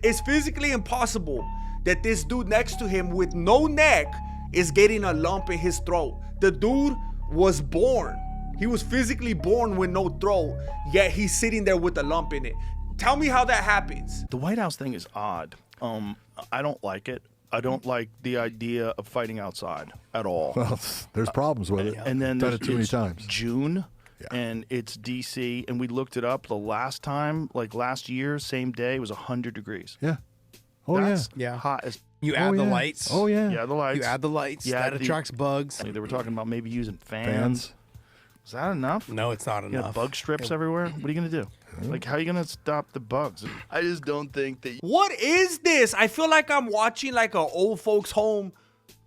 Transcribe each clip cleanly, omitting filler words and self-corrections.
It's physically impossible that this dude next to him with no neck is getting a lump in his throat. The dude was born. He was physically born with no throat, yet he's sitting there with a lump in it. Tell me how that happens. The White House thing is odd. I don't like it. I don't like the idea of fighting outside at all. Well, there's problems with it. And then done it too many times. June, and it's DC, and we looked it up. The last time, like last year, same day, it was 100 degrees. Yeah. Oh, That's yeah. hot as. You add the lights. Oh, yeah. Yeah, the lights. You add the lights. Yeah, that attracts bugs. They were talking about maybe using fans. Is that enough? No, it's not You enough. got bug strips everywhere. What are you gonna do? Like, how are you gonna stop the bugs? I just don't think that. What is this? I feel like I'm watching like a old folks home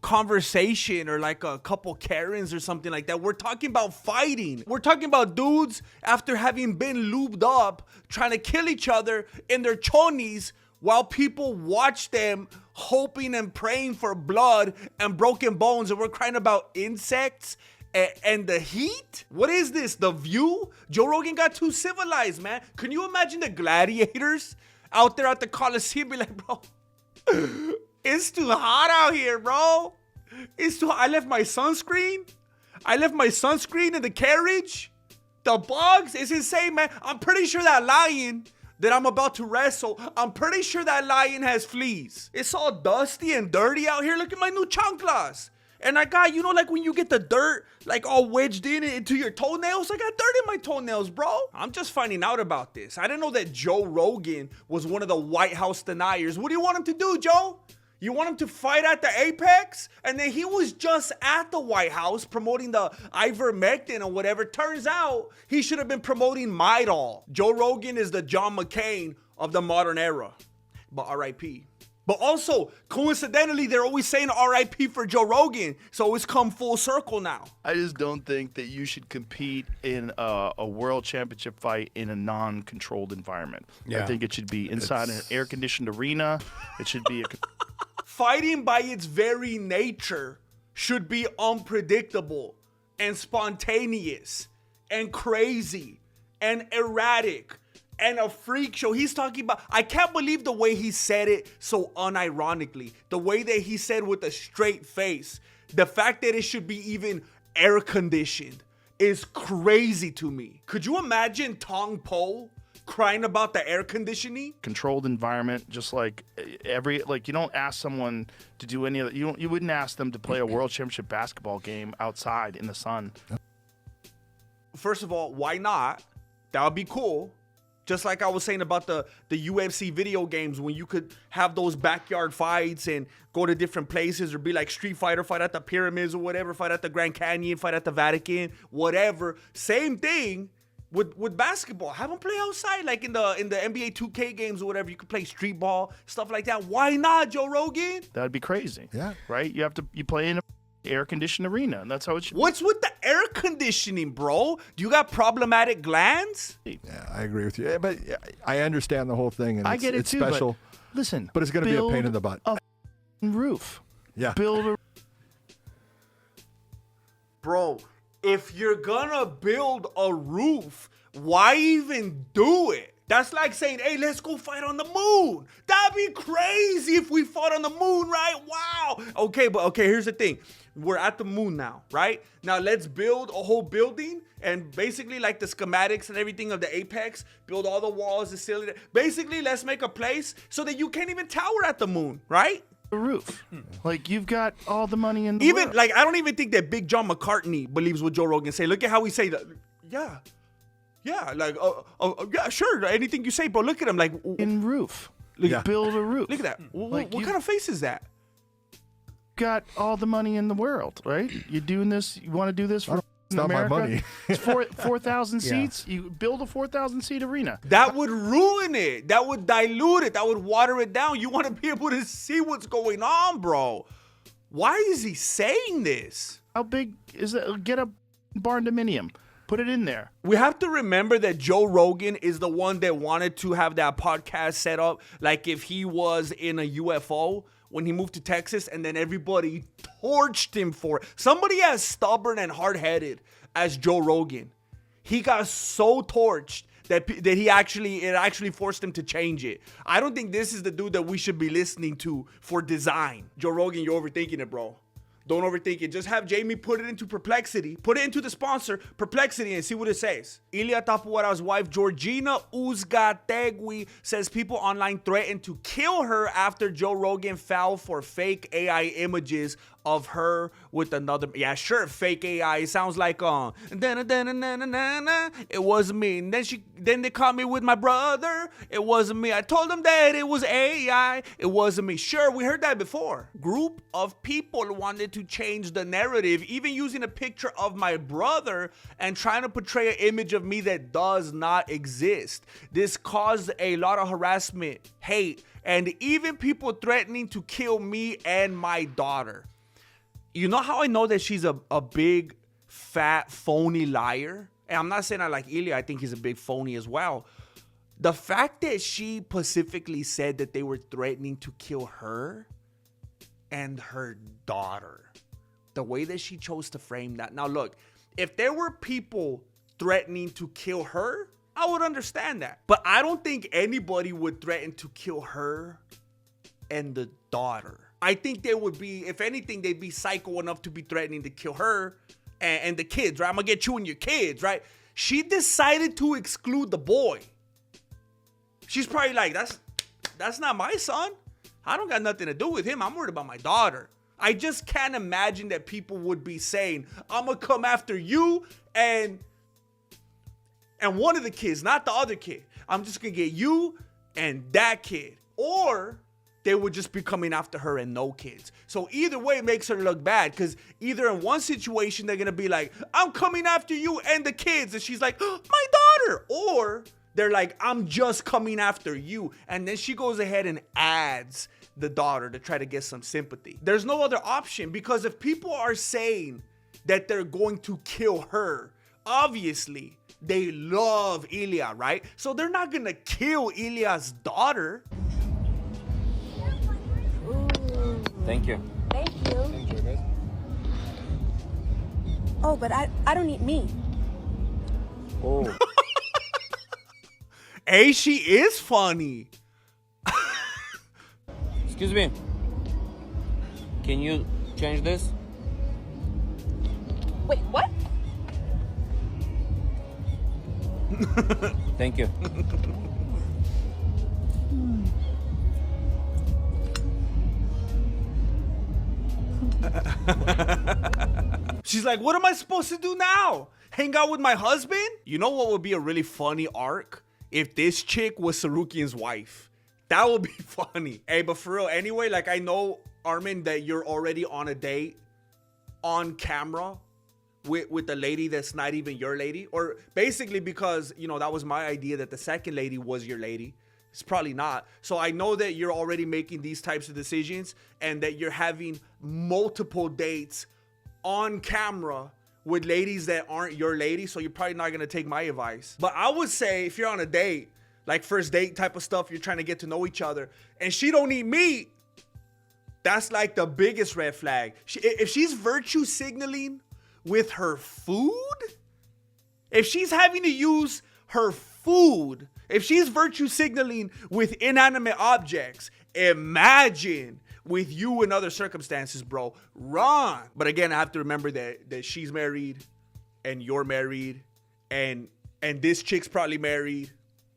conversation or like a couple Karens or something like that. We're talking about fighting. We're talking about dudes after having been lubed up trying to kill each other in their chonies while people watch them hoping and praying for blood and broken bones, and we're crying about insects and the heat? What is this? The View? Joe Rogan got too civilized, man. Can you imagine the gladiators out there at the Coliseum be like, bro, it's too hot out here, bro. It's too hot. I left my sunscreen. In the carriage. The bugs, it's insane, man. I'm pretty sure that lion that I'm about to wrestle, I'm pretty sure that lion has fleas. It's all dusty and dirty out here. Look at my new chanclas. And I got, you know, like when you get the dirt, like all wedged in into your toenails, I got dirt in my toenails, bro. I'm just finding out about this. I didn't know that Joe Rogan was one of the White House deniers. What do you want him to do, Joe? You want him to fight at the Apex? And then he was just at the White House promoting the ivermectin or whatever. Turns out he should have been promoting Midol. Joe Rogan is the John McCain of the modern era. But R.I.P. But also, coincidentally, they're always saying R.I.P. for Joe Rogan. So it's come full circle now. I just don't think that you should compete in a world championship fight in a non-controlled environment. Yeah. I think it should be inside an air-conditioned arena. It should be Fighting by its very nature should be unpredictable and spontaneous and crazy and erratic and a freak show. He's talking about, I can't believe the way he said it so unironically, the way that he said with a straight face. The fact that it should be even air conditioned is crazy to me. Could you imagine Tong Po crying about the air conditioning? controlled environment, just like you don't ask someone to do any of that. You wouldn't ask them to play a world championship basketball game outside in the sun. First of all, why not? That would be cool. Just like I was saying about the UFC video games, when you could have those backyard fights and go to different places, or be like Street Fighter, fight at the pyramids or whatever, fight at the Grand Canyon, fight at the Vatican, whatever. Same thing with basketball. Have them play outside, like in the NBA 2K games or whatever. You could play street ball, stuff like that. Why not, Joe Rogan? That'd be crazy. Yeah. Right? You play in an air-conditioned arena, and that's how it should What's with the air conditioning, bro? Do you got problematic glands? be. Yeah, I agree with you. Yeah, but I understand the whole thing, and I get it it's too, special. but listen. But it's going to be a pain in the butt. A roof. Yeah. Build a Bro, if you're gonna build a roof, why even do it? That's like saying, hey, let's go fight on the moon. That'd be crazy if we fought on the moon, right? Wow. Okay, here's the thing. We're at the moon now, right? Now let's build a whole building, and basically like the schematics and everything of the Apex, build all the walls, the ceiling. Basically, let's make a place so that you can't even tower at the moon, right? roof. Like, you've got all the money in the Even world. like, I don't even think that Big John McCarthy believes what Joe Rogan say. Look at how he say that. Yeah, like, yeah, sure, anything you say, bro. Look at him, like, in roof. Yeah. Build a roof. look at that. Like, What kind of face is that? Got all the money in the world, right? You're doing this. You want to do this for It's not America? my money. It's 4,000 seats. You build a 4,000 seat arena. That would ruin it. That would dilute it. That would water it down. You want to be able to see what's going on, bro. Why is he saying this? How big is it? Get a barn dominium. Put it in there. We have to remember that Joe Rogan is the one that wanted to have that podcast set up like if he was in a UFO when he moved to Texas, and then everybody torched him for it. Somebody as stubborn and hard-headed as Joe Rogan, he got so torched that it actually forced him to change it. I don't think this is the dude that we should be listening to for design. Joe Rogan, you're overthinking it, bro. Don't overthink it. Just have Jamie put it into Perplexity. Put it into the sponsor, Perplexity, and see what it says. Ilia Topuria's wife, Giorgina Uzcategui, says people online threatened to kill her after Joe Rogan fell for fake AI images of her with another. Yeah, sure, fake AI. It sounds like it wasn't me. And then they caught me with my brother. It wasn't me. I told them that it was AI. It wasn't me. Sure, we heard that before. Group of people wanted to change the narrative, even using a picture of my brother and trying to portray an image of me that does not exist. This caused a lot of harassment, hate, and even people threatening to kill me and my daughter. You know how I know that she's a big, fat, phony liar? And I'm not saying I like Ilia. I think he's a big phony as well. The fact that she specifically said that they were threatening to kill her and her daughter. The way that she chose to frame that. Now, look, if there were people threatening to kill her, I would understand that. But I don't think anybody would threaten to kill her and the daughter. I think they would be, if anything, they'd be psycho enough to be threatening to kill her and the kids, right? I'm gonna get you and your kids, right? She decided to exclude the boy. She's probably like, that's not my son. I don't got nothing to do with him. I'm worried about my daughter. I just can't imagine that people would be saying, I'm gonna come after you and one of the kids, not the other kid. I'm just gonna get you and that kid. Or they would just be coming after her and no kids. So either way, it makes her look bad, because either in one situation, they're gonna be like, I'm coming after you and the kids. And she's like, oh, my daughter. Or they're like, I'm just coming after you. And then she goes ahead and adds the daughter to try to get some sympathy. There's no other option, because if people are saying that they're going to kill her, obviously they love Ilia, right? So they're not gonna kill Ilia's daughter. Thank you. Thank you. Enjoy, guys. Oh, but I don't eat meat. Oh. Hey, she is funny. Excuse me. Can you change this? Wait, what? Thank you. She's like, what am I supposed to do now? Hang out with my husband? You know what would be a really funny arc? If this chick was Tsarukyan's wife. That would be funny. Hey, but for real, anyway, like, I know, Arman, that you're already on a date on camera with a lady that's not even your lady. Or basically because, you know, that was my idea, that the second lady was your lady. It's probably not. So I know that you're already making these types of decisions and that you're having multiple dates on camera with ladies that aren't your lady. So you're probably not going to take my advice. But I would say if you're on a date, like first date type of stuff, you're trying to get to know each other, and she don't eat meat, that's like the biggest red flag. If she's virtue signaling with her food, if she's having to use her food, if she's virtue signaling with inanimate objects, imagine with you in other circumstances, bro. Run. But again, I have to remember that she's married and you're married and this chick's probably married.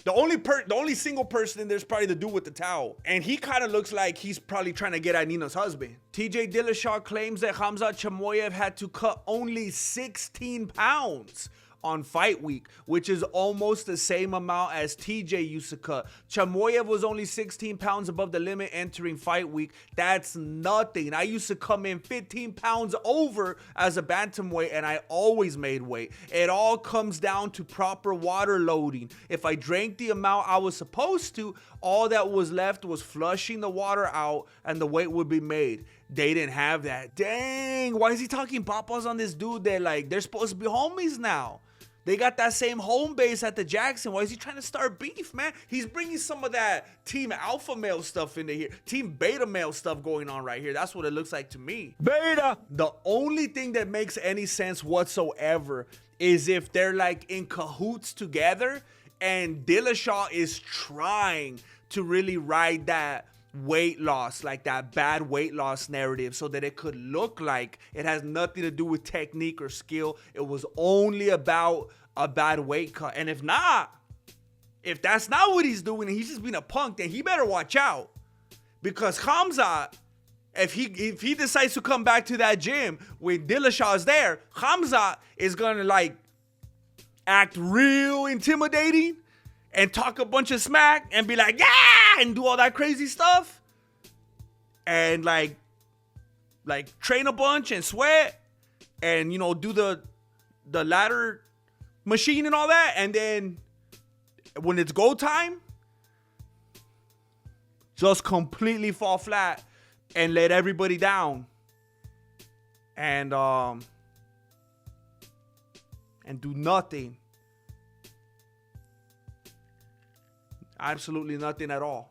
The only single person in there's probably the dude with the towel. And he kind of looks like he's probably trying to get at Nina's husband. TJ Dillashaw claims that Khamzat Chimaev had to cut only 16 pounds on fight week, which is almost the same amount as TJ used to cut. Chimaev was only 16 pounds above the limit entering fight week. That's nothing. I used to come in 15 pounds over as a bantamweight, and I always made weight. It all comes down to proper water loading. If I drank the amount I was supposed to, all that was left was flushing the water out and the weight would be made. They didn't have that. Dang, why is he talking papas on this dude that, like, they're supposed to be homies now? They got that same home base at the Jackson. Why is he trying to start beef, man? He's bringing some of that team alpha male stuff into here. Team beta male stuff going on right here. That's what it looks like to me. Beta! The only thing that makes any sense whatsoever is if they're like in cahoots together. And Dillashaw is trying to really ride that weight loss, like that bad weight loss narrative, so that it could look like it has nothing to do with technique or skill. It was only about a bad weight cut. And if that's not what he's doing, and he's just being a punk, then he better watch out. Because Khamzat, if he decides to come back to that gym when Dillashaw is there, Khamzat is gonna like act real intimidating and talk a bunch of smack and be like, yeah, and do all that crazy stuff. And like train a bunch and sweat and, you know, do the ladder machine and all that. And then when it's go time, just completely fall flat and let everybody down. And do nothing. Absolutely nothing at all.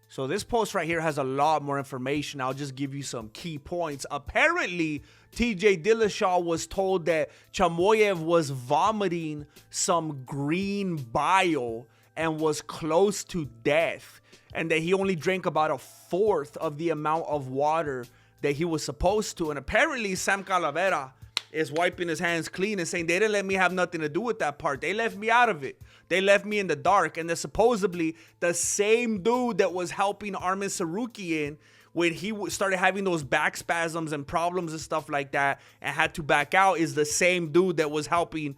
So this post right here has a lot more information. I'll just give you some key points. Apparently, TJ Dillashaw was told that Chimaev was vomiting some green bile and was close to death, and that he only drank about a fourth of the amount of water that he was supposed to. And apparently, Sam Calavera is wiping his hands clean and saying they didn't let me have nothing to do with that part. They left me out of it. They left me in the dark. And they're supposedly the same dude that was helping Arman Tsarukyan when he started having those back spasms and problems and stuff like that and had to back out is the same dude that was helping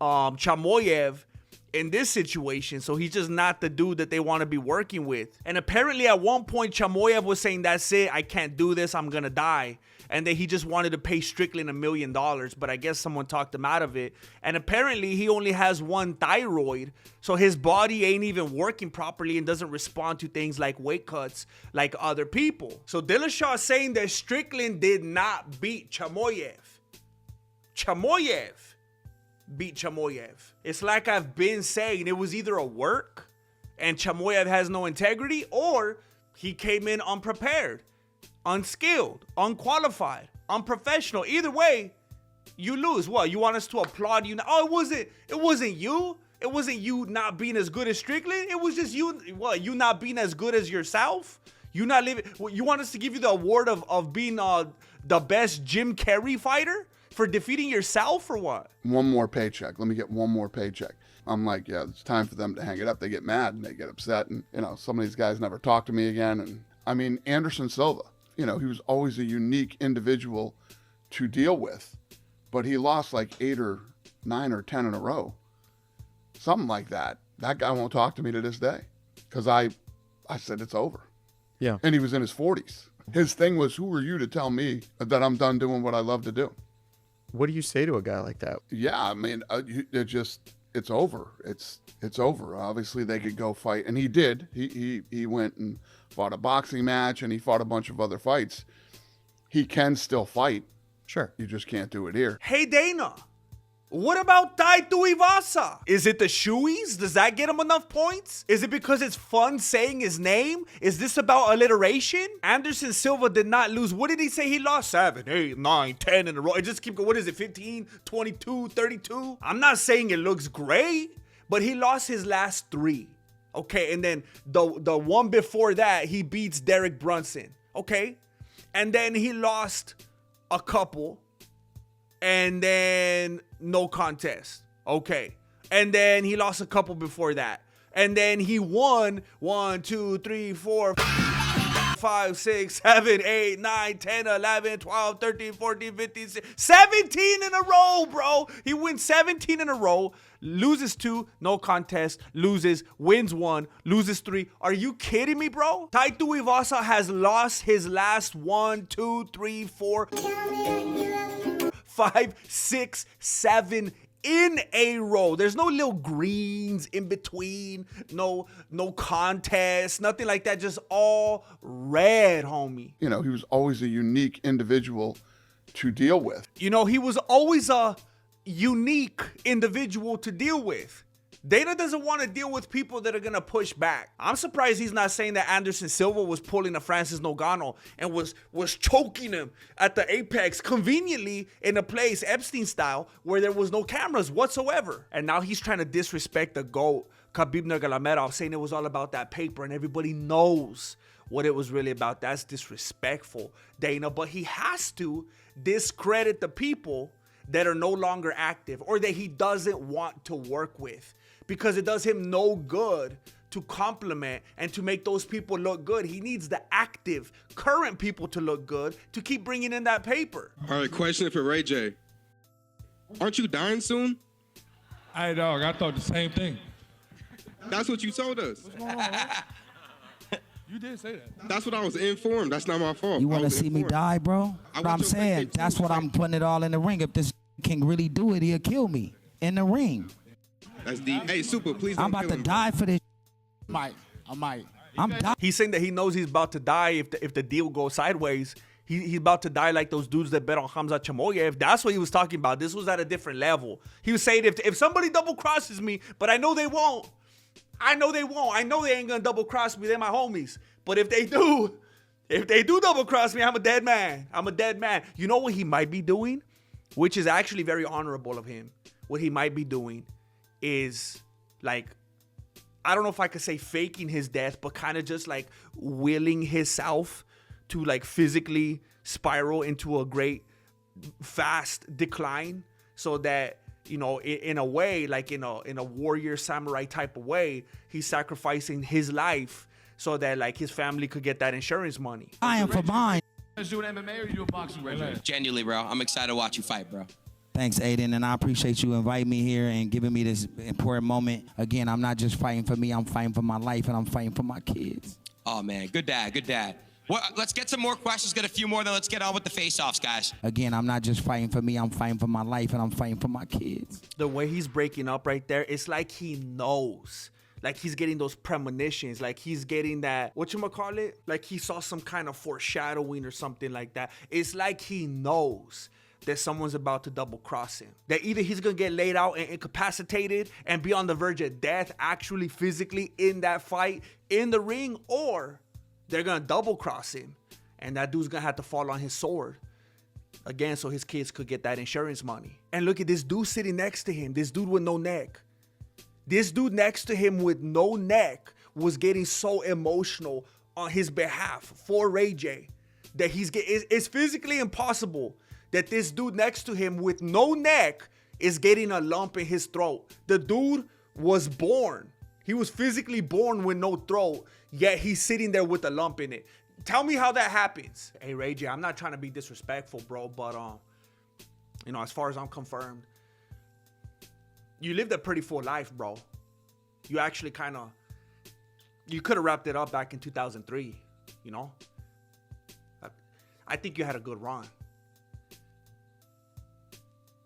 Chimaev in this situation. So he's just not the dude that they want to be working with. And apparently at one point Chimaev was saying, that's it, I can't do this, I'm gonna die. And then he just wanted to pay Strickland $1 million, but I guess someone talked him out of it. And apparently he only has one thyroid, so his body ain't even working properly and doesn't respond to things like weight cuts like other people. So Dillashaw is saying that Strickland did not beat Chimaev. Chimaev beat Chimaev. It's like I've been saying, it was either a work and Chimaev has no integrity, or he came in unprepared, unskilled, unqualified, unprofessional. Either way, you lose. What, you want us to applaud you? Oh, it wasn't you. It wasn't you not being as good as Strickland. It was just you. What, you not being as good as yourself? You not living. You want us to give you the award of being the best Jim Carrey fighter for defeating yourself, or what? One more paycheck. Let me get one more paycheck. I'm like, yeah, it's time for them to hang it up. They get mad and they get upset, and you know, some of these guys never talk to me again. And I mean, Anderson Silva, you know, he was always a unique individual to deal with, but he lost like 8 or 9 or 10 in a row, something like that. That guy won't talk to me to this day because I said it's over. Yeah. And he was in his 40s. His thing was, who are you to tell me that I'm done doing what I love to do? What do you say to a guy like that? Yeah, I mean, it's over. It's over. Obviously, they could go fight, and he did. He went and fought a boxing match, and he fought a bunch of other fights. He can still fight. Sure. You just can't do it here. Hey, Dana, what about Tai Tuivasa? Is it the shoeies? Does that get him enough points? Is it because it's fun saying his name? Is this about alliteration? Anderson Silva did not lose. What did he say? He lost 7, 8, 9, 10 in a row. It just keep going. What is it, 15, 22, 32? I'm not saying it looks great, but he lost his last 3. Okay, and then the one before that, he beats Derek Brunson. Okay, and then he lost a couple, and then no contest. Okay. And then he lost a couple before that. And then he won 1, 2, 3, 4, 5, 6, 7, 8, 9, 10, 11, 12, 13, 14, 15, 16, 17 in a row, bro. He wins 17 in a row, loses 2, no contest, loses, wins 1, loses 3. Are you kidding me, bro? Tai Tuivasa has lost his last 1, 2, 3, 4, 5, 6, 7 in a row. There's no little greens in between, no contest, nothing like that. Just all red, homie. You know, he was always a unique individual to deal with. You know, he was always a unique individual to deal with. Dana doesn't want to deal with people that are going to push back. I'm surprised he's not saying that Anderson Silva was pulling a Francis Ngannou and was choking him at the apex conveniently in a place, Epstein style, where there was no cameras whatsoever. And now he's trying to disrespect the GOAT, Khabib Nurmagomedov, saying it was all about that paper and everybody knows what it was really about. That's disrespectful, Dana. But he has to discredit the people that are no longer active or that he doesn't want to work with, because it does him no good to compliment and to make those people look good. He needs the active, current people to look good to keep bringing in that paper. All right, question for RayJ. Aren't you dying soon? Hey, dog, I thought the same thing. That's what you told us. What's going on, man? You did say that. That's what I was informed. That's not my fault. You want to see me die, bro? What I'm saying, that's what I'm putting it all in the ring. If this can really do it, he'll kill me in the ring. That's deep. Hey, Super, please don't I'm about kill to him. die for this. I might. I'm dying. He's saying that he knows he's about to die if the deal goes sideways. He's about to die like those dudes that bet on Khamzat Chimaev. That's what he was talking about. This was at a different level. He was saying if somebody double crosses me, but I know they won't. I know they ain't gonna double cross me. They're my homies. But if they do double cross me, I'm a dead man. You know what he might be doing? Which is actually very honorable of him. What he might be doing is, like, I don't know if I could say faking his death, but kind of just like willing himself to like physically spiral into a great fast decline, so that, you know, in a way, like in a warrior samurai type of way, he's sacrificing his life so that like his family could get that insurance money. I am for mine. You do an MMA or you do a boxing, RayJ? Genuinely, bro. I'm excited to watch you fight, bro. Thanks, Aiden, and I appreciate you inviting me here and giving me this important moment. Again, I'm not just fighting for me, I'm fighting for my life, and I'm fighting for my kids. Oh, man. Good dad. Good dad. Well, let's get some more questions. Get a few more, then let's get on with the face-offs, guys. Again, I'm not just fighting for me, I'm fighting for my life, and I'm fighting for my kids. The way he's breaking up right there, it's like he knows. Like he's getting those premonitions. Like he's getting that, whatchamacallit? Like he saw some kind of foreshadowing or something like that. It's like he knows that someone's about to double cross him. That either he's gonna get laid out and incapacitated and be on the verge of death, actually physically in that fight, in the ring, or they're gonna double cross him and that dude's gonna have to fall on his sword again so his kids could get that insurance money. And look at this dude sitting next to him, this dude with no neck. This dude next to him with no neck was getting so emotional on his behalf for RayJ that it's physically impossible that this dude next to him with no neck is getting a lump in his throat. The dude was born. He was physically born with no throat, yet he's sitting there with a lump in it. Tell me how that happens. Hey, RayJ, I'm not trying to be disrespectful, bro, but you know, as far as I'm confirmed, you lived a pretty full life, bro. You actually you could have wrapped it up back in 2003, you know? I think you had a good run.